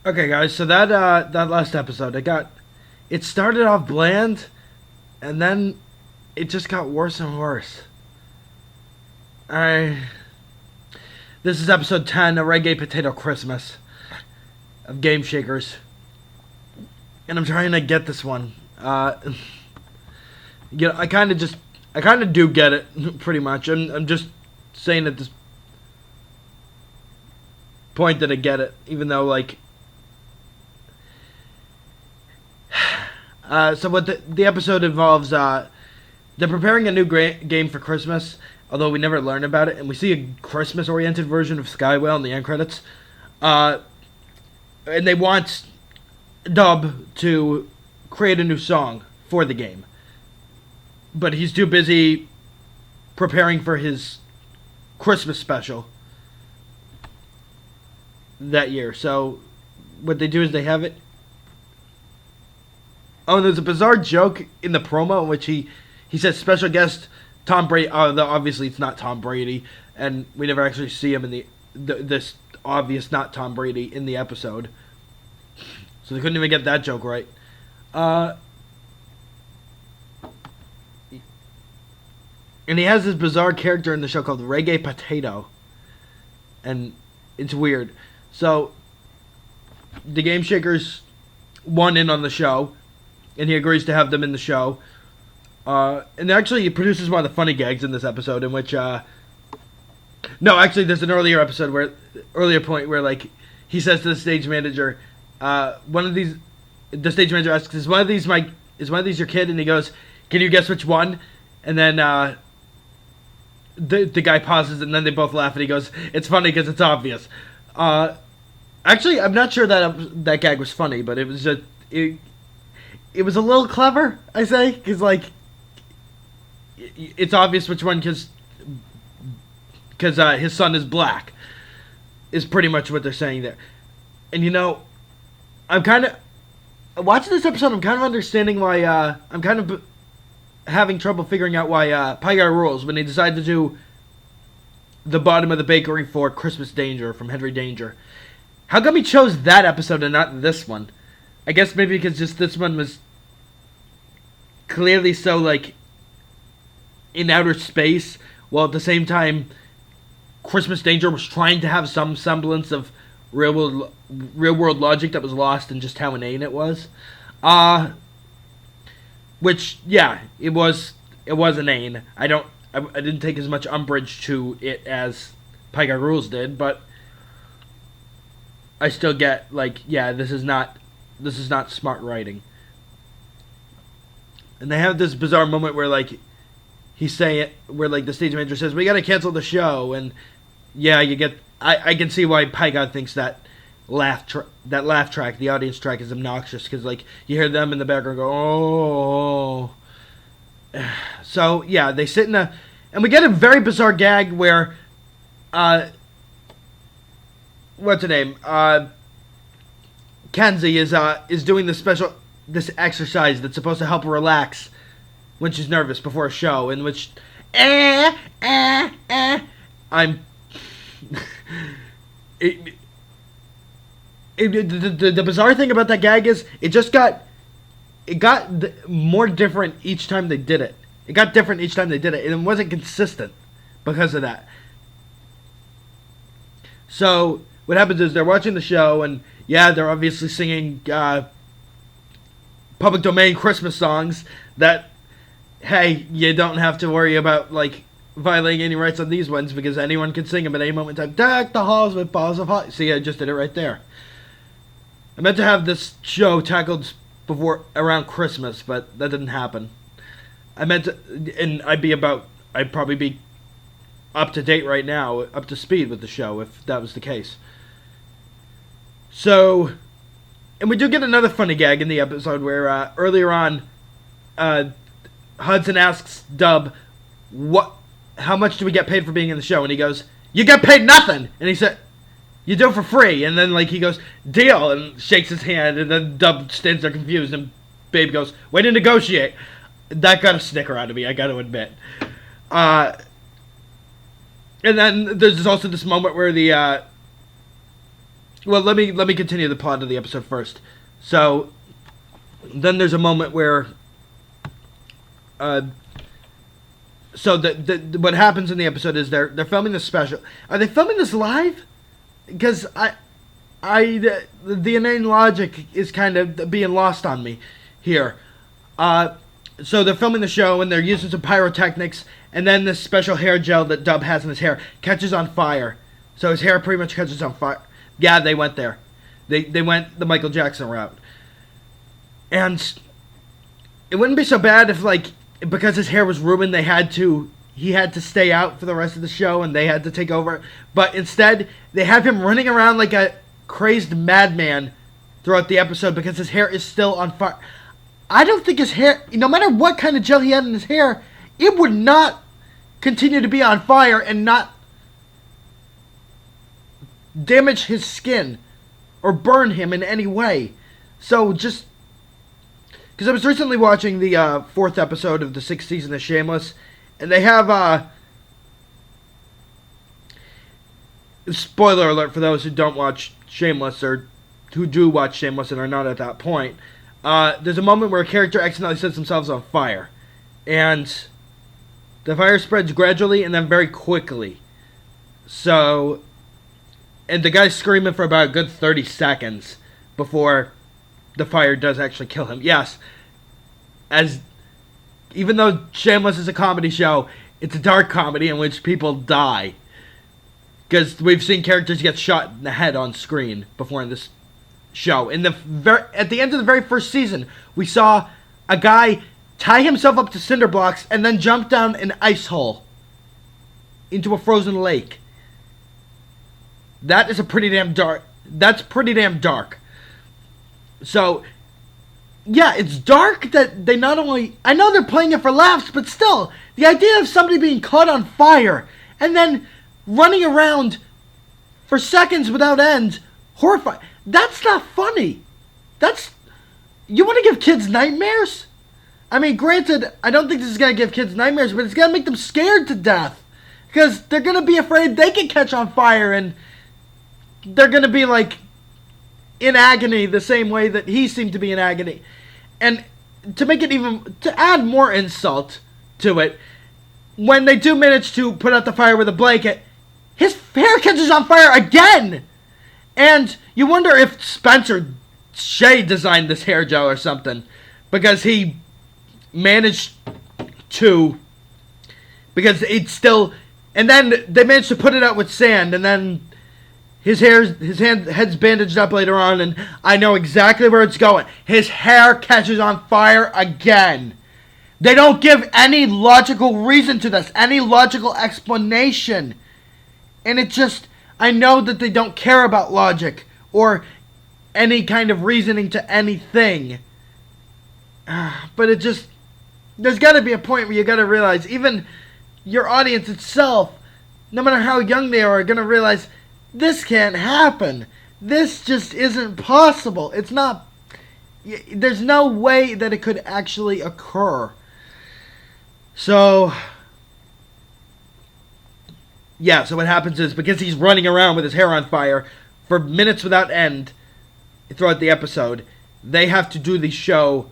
Okay, guys. So that last episode, it started off bland, and then it just got worse and worse. I This is episode 10, a Reggae Potato Christmas of Game Shakers, and I'm trying to get this one. I kind of do get it pretty much. I'm just saying at this point that I get it, even though like so what the episode involves, they're preparing a new game for Christmas, although we never learn about it, and we see a Christmas-oriented version of Skywell in the end credits. Uh, and they want Dub to create a new song for the game, but he's too busy preparing for his Christmas special that year. So what they do is they have it. Oh, and there's a bizarre joke in the promo in which he says special guest Tom Brady. Oh, obviously it's not Tom Brady, and we never actually see him in this obvious not Tom Brady in the episode. So they couldn't even get that joke right. Uh, and he has this bizarre character in the show called Reggae Potato, and it's weird. So the Game Shakers want in on the show, and he agrees to have them in the show. And actually, he produces one of the funny gags in this episode, in which, no, actually, there's an earlier point where, like, he says to the stage manager, the stage manager asks, is one of these your kid? And he goes, can you guess which one? And then, the guy pauses, and then they both laugh, and he goes, it's funny because it's obvious. Actually, I'm not sure that gag was funny, but it was just, it was a little clever, I say, because, like, it's obvious which one, because his son is black, is pretty much what they're saying there. And, I'm kind of, watching this episode, I'm kind of understanding why, I'm kind of having trouble figuring out why, Pie Guy Rules, when they decided to do the bottom of the bakery for Christmas Danger from Henry Danger, how come he chose that episode and not this one? I guess maybe because just this one was clearly so, like, in outer space, while at the same time Christmas Danger was trying to have some semblance of real world logic that was lost in just how inane it was. Which, yeah, it was inane. I didn't take as much umbrage to it as Pie Guy Rules did, but I still get, like, yeah, this is not smart writing. And they have this bizarre moment where, like, where, like, the stage manager says, we gotta cancel the show, and yeah, I can see why Pie Guy thinks that laugh track, the audience track, is obnoxious, because, like, you hear them in the background go, oh. So, yeah, they sit and we get a very bizarre gag where, what's her name? Kenzie is doing this exercise that's supposed to help her relax when she's nervous before a show, in which I'm the bizarre thing about that gag is it got more different each time they did it. It got different each time they did it, and it wasn't consistent because of that. So what happens is they're watching the show, and yeah, they're obviously singing public domain Christmas songs that, hey, you don't have to worry about, like, violating any rights on these ones, because anyone can sing them at any moment in time. Deck the halls with balls of hot. See, I just did it right there. I meant to have this show tackled before around Christmas, but that didn't happen. I meant to, and I'd probably be up to date right now, up to speed with the show if that was the case. So, and we do get another funny gag in the episode where earlier on, Hudson asks Dub, how much do we get paid for being in the show? And he goes, you get paid nothing! And he said, you do it for free. And then, like, he goes, deal, and shakes his hand, and then Dub stands there confused, and Babe goes, way to negotiate. That got a snicker out of me, I gotta admit. And then there's also this moment where the Well, let me continue the plot of the episode first. So then there's a moment where uh, so what happens in the episode is they're filming this special. Are they filming this live? Because the inane logic is kind of being lost on me here. So they're filming the show and they're using some pyrotechnics, and then this special hair gel that Dub has in his hair catches on fire. So his hair pretty much catches on fire. Yeah, they went there. They went the Michael Jackson route. And it wouldn't be so bad if, like, because his hair was ruined, he had to stay out for the rest of the show and they had to take over. But instead, they have him running around like a crazed madman throughout the episode because his hair is still on fire. I don't think his hair, no matter what kind of gel he had in his hair, it would not continue to be on fire and not damage his skin or burn him in any way. So just because I was recently watching the fourth episode of the sixth season of Shameless, and they have spoiler alert for those who don't watch Shameless or who do watch Shameless and are not at that point. There's a moment where a character accidentally sets themselves on fire, and the fire spreads gradually and then very quickly. So, and the guy's screaming for about a good 30 seconds before the fire does actually kill him. Yes, even though Shameless is a comedy show, it's a dark comedy in which people die. Because we've seen characters get shot in the head on screen before in this show. At the end of the very first season, we saw a guy tie himself up to cinder blocks and then jump down an ice hole into a frozen lake. That is pretty damn dark. That's pretty damn dark. So, yeah, it's dark that they not only... I know they're playing it for laughs, but still, the idea of somebody being caught on fire and then running around for seconds without end, horrified. That's not funny. You want to give kids nightmares? I mean, granted, I don't think this is going to give kids nightmares, but it's going to make them scared to death. Because they're going to be afraid they could catch on fire and they're going to be like in agony the same way that he seemed to be in agony. And to add more insult to it, when they do manage to put out the fire with a blanket, his hair catches on fire again! And you wonder if Spencer Shea designed this hair gel or something, because he managed to, because it's still, and then they managed to put it out with sand, and then his head's bandaged up later on, and I know exactly where it's going. His hair catches on fire again. They don't give any logical reason to this, any logical explanation. And it just, I know that they don't care about logic or any kind of reasoning to anything. But it just, there's got to be a point where you got to realize, even your audience itself, no matter how young they are going to realize, this can't happen. This just isn't possible. It's not, there's no way that it could actually occur. So, yeah, so what happens is, because he's running around with his hair on fire for minutes without end throughout the episode, they have to do the show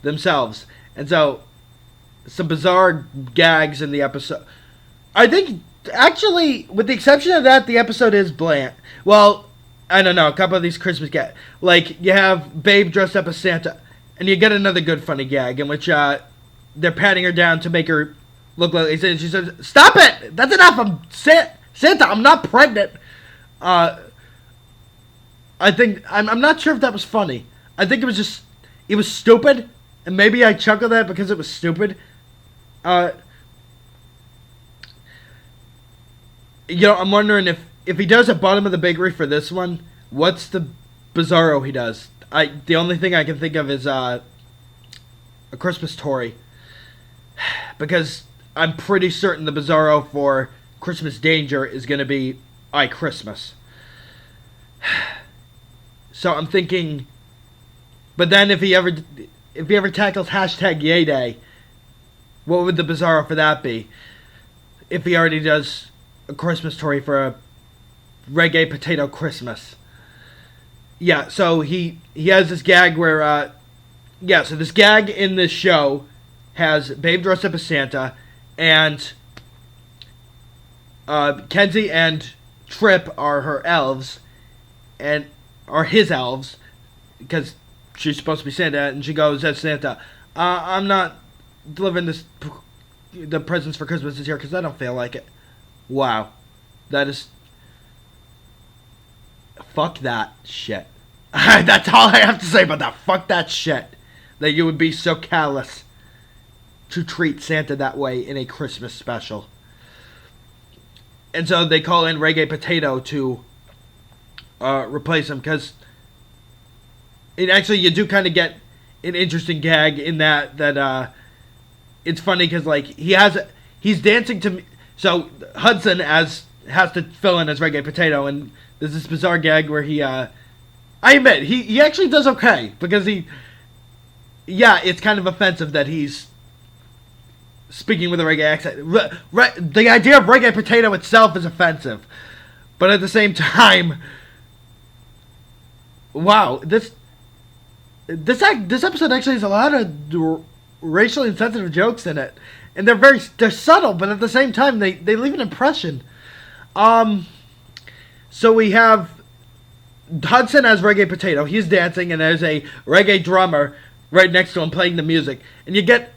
themselves. And so, some bizarre gags in the episode. I think, actually, with the exception of that, the episode is bland. Well, I don't know, a couple of these Christmas gags. Like, you have Babe dressed up as Santa, and you get another good funny gag in which they're patting her down to make her look like... She says, "Stop it! That's enough! I'm Santa! I'm not pregnant!" I think... I'm not sure if that was funny. I think it was just... It was stupid, and maybe I chuckled at it because it was stupid. I'm wondering if he does a Bottom of the Bakery for this one, what's the Bizarro he does? The only thing I can think of is A Christmas Story. Because I'm pretty certain the Bizarro for Christmas Danger is going to be I Christmas. So I'm thinking, but then if he ever tackles hashtag Yay Day, what would the Bizarro for that be? If he already does A Christmas Story for a Reggae Potato Christmas. yeah, so he has this gag where yeah, so this gag in this show has Babe dressed up as Santa, and Kenzie and Trip are her elves, and are his elves, because she's supposed to be Santa, and she goes as Santa. I'm not delivering the presents for Christmas this year because I don't feel like it. Wow, that is fuck that shit. That's all I have to say about that. Fuck that shit. That you would be so callous to treat Santa that way in a Christmas special. And so they call in Reggae Potato to replace him, because actually you do kind of get an interesting gag in that it's funny because like he's dancing to, so Hudson has to fill in as Reggae Potato, and there's this bizarre gag where I admit he actually does okay, because it's kind of offensive that he's speaking with a reggae accent. The idea of Reggae Potato itself is offensive, but at the same time, wow, this episode actually has a lot of racially insensitive jokes in it, and they're subtle, but at the same time they leave an impression. So we have Hudson as Reggae Potato. He's dancing, and there's a reggae drummer right next to him playing the music, and you get,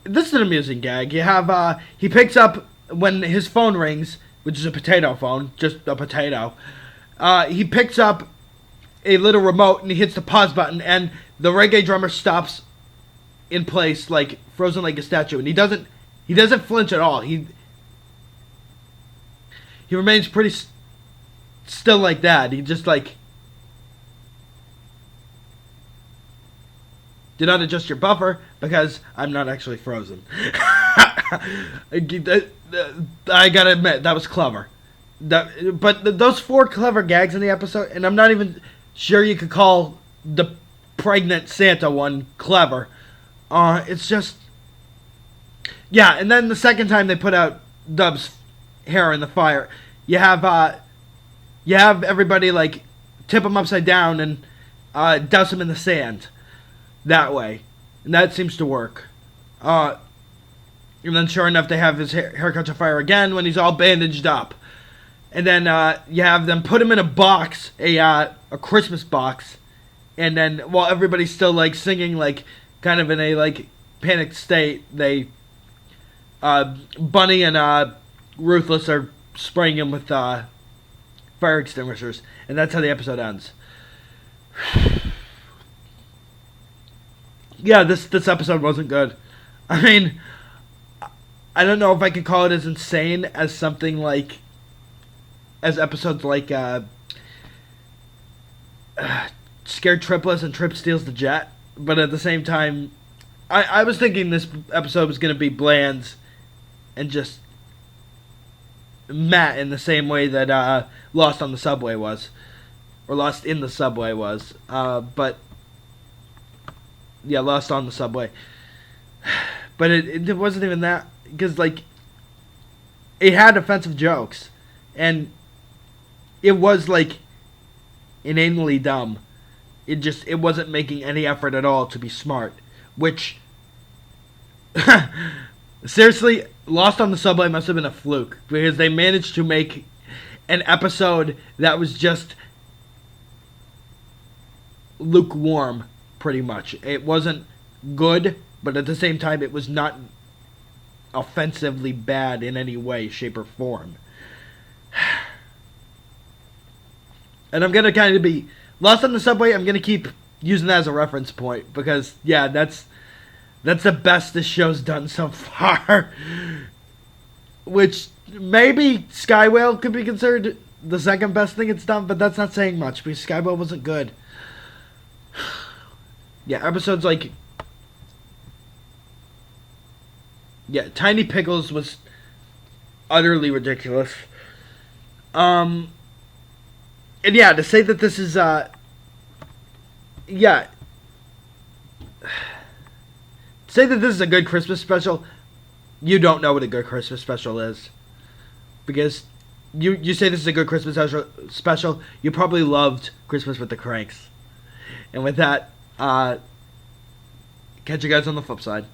this is an amusing gag. You have he picks up when his phone rings, which is a potato phone, just a potato. He picks up a little remote and he hits the pause button, and the reggae drummer stops in place, like frozen like a statue, and he doesn't flinch at all. He remains pretty still like that. He just like, do not adjust your buffer because I'm not actually frozen. I gotta admit, that was clever. But those 4 clever gags in the episode, and I'm not even sure you could call the pregnant Santa one clever. It's just, yeah. And then the second time they put out Dub's hair in the fire, you have everybody like tip him upside down and douse him in the sand that way, and that seems to work. And then sure enough, they have his hair catch on fire again when he's all bandaged up. And then you have them put him in a box, a Christmas box, and then while everybody's still like singing, like kind of in a like panicked state, they Bunny and Ruthless are spraying him with fire extinguishers, and that's how the episode ends. Yeah, this episode wasn't good. I mean, I don't know if I could call it as insane as something like, as episodes like Scared Triplets and Trip Steals the Jet, but at the same time, I was thinking this episode was going to be bland and just meh in the same way that Lost on the Subway was, or Lost in the Subway was, but yeah, Lost on the Subway. But it wasn't even that, because like it had offensive jokes, and it was like inanely dumb. It wasn't making any effort at all to be smart, which seriously, Lost on the Subway must have been a fluke, because they managed to make an episode that was just lukewarm, pretty much. It wasn't good, but at the same time, it was not offensively bad in any way, shape, or form. And I'm gonna kind of be Lost on the Subway. I'm gonna keep using that as a reference point, because yeah, that's the best this show's done so far. Which maybe Skywhale could be considered the second best thing it's done, but that's not saying much, because Skywhale wasn't good. Yeah, episodes like, yeah, Tiny Pickles was utterly ridiculous. And yeah, to say that this is yeah, say that this is a good Christmas special, you don't know what a good Christmas special is, because you say this is a good Christmas special. You probably loved Christmas with the Cranks. And with that, catch you guys on the flip side.